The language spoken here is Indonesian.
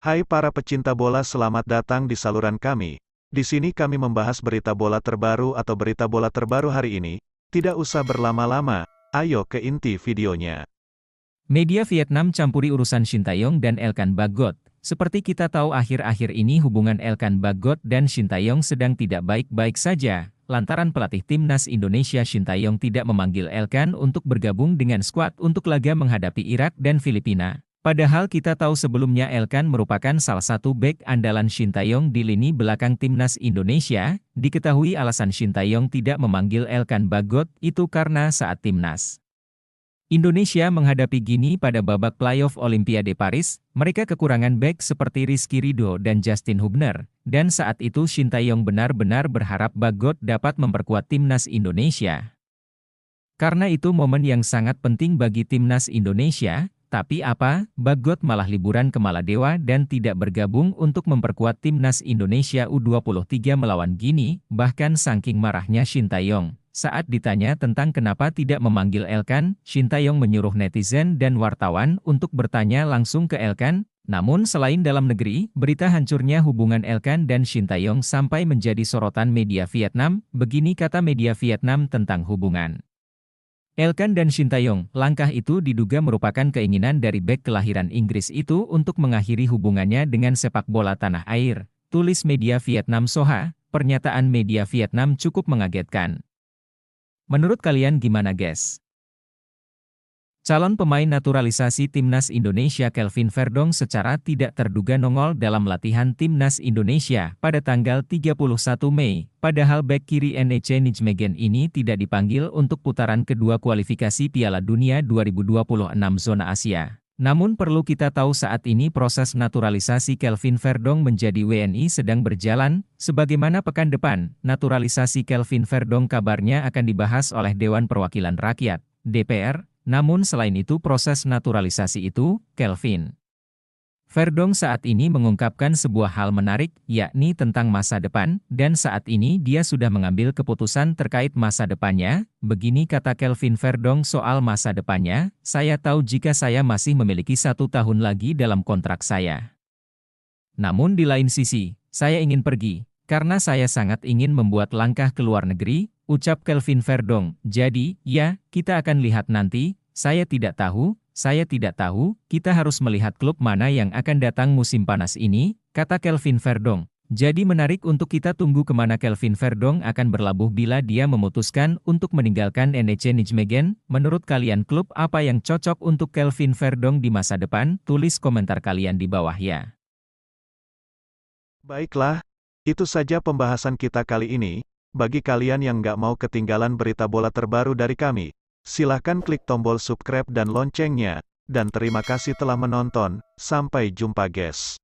Hai para pecinta bola, selamat datang di saluran kami. Di sini kami membahas berita bola terbaru atau berita bola terbaru hari ini. Tidak usah berlama-lama, ayo ke inti videonya. Media Vietnam campuri urusan Shin Tae-yong dan Elkan Bagot. Seperti kita tahu akhir-akhir ini hubungan Elkan Bagot dan Shin Tae-yong sedang tidak baik-baik saja, lantaran pelatih timnas Indonesia Shin Tae-yong tidak memanggil Elkan untuk bergabung dengan skuad untuk laga menghadapi Irak dan Filipina. Padahal kita tahu sebelumnya Elkan merupakan salah satu bek andalan Shin Tae-yong di lini belakang timnas Indonesia. Diketahui alasan Shin Tae-yong tidak memanggil Elkan Bagot itu karena saat timnas Indonesia menghadapi Gini pada babak playoff Olimpiade Paris, mereka kekurangan bek seperti Rizky Ridho dan Justin Hubner, dan saat itu Shin Tae-yong benar-benar berharap Bagot dapat memperkuat timnas Indonesia. Karena itu momen yang sangat penting bagi timnas Indonesia, tapi apa, Bagot malah liburan ke Maladewa dan tidak bergabung untuk memperkuat timnas Indonesia U23 melawan Gini, bahkan saking marahnya Shin Tae-yong. Saat ditanya tentang kenapa tidak memanggil Elkan, Shin Tae-yong menyuruh netizen dan wartawan untuk bertanya langsung ke Elkan. Namun selain dalam negeri, berita hancurnya hubungan Elkan dan Shin Tae-yong sampai menjadi sorotan media Vietnam. Begini kata media Vietnam tentang hubungan Elkan dan Shin Tae-yong. Langkah itu diduga merupakan keinginan dari bek kelahiran Inggris itu untuk mengakhiri hubungannya dengan sepak bola tanah air. Tulis media Vietnam Soha. Pernyataan media Vietnam cukup mengagetkan. Menurut kalian gimana guys? Calon pemain naturalisasi timnas Indonesia Kelvin Verdong secara tidak terduga nongol dalam latihan timnas Indonesia pada tanggal 31 Mei. Padahal bek kiri Ece Nijmegen ini tidak dipanggil untuk putaran kedua kualifikasi Piala Dunia 2026 zona Asia. Namun perlu kita tahu saat ini proses naturalisasi Kelvin Verdong menjadi WNI sedang berjalan. Sebagaimana pekan depan, naturalisasi Kelvin Verdong kabarnya akan dibahas oleh Dewan Perwakilan Rakyat, DPR. Namun selain itu proses naturalisasi itu, Kelvin Verdong saat ini mengungkapkan sebuah hal menarik, yakni tentang masa depan, dan saat ini dia sudah mengambil keputusan terkait masa depannya. Begini kata Kelvin Verdong soal masa depannya, saya tahu jika saya masih memiliki 1 tahun lagi dalam kontrak saya. Namun di lain sisi, saya ingin pergi, karena saya sangat ingin membuat langkah ke luar negeri, ucap Kelvin Verdong. Jadi, ya, kita akan lihat nanti, saya tidak tahu, kita harus melihat klub mana yang akan datang musim panas ini, kata Kelvin Verdong. Jadi menarik untuk kita tunggu kemana Kelvin Verdong akan berlabuh bila dia memutuskan untuk meninggalkan Ece Nijmegen. Menurut kalian klub apa yang cocok untuk Kelvin Verdong di masa depan? Tulis komentar kalian di bawah ya. Baiklah, itu saja pembahasan kita kali ini. Bagi kalian yang nggak mau ketinggalan berita bola terbaru dari kami, silahkan klik tombol subscribe dan loncengnya, dan terima kasih telah menonton. Sampai jumpa guys.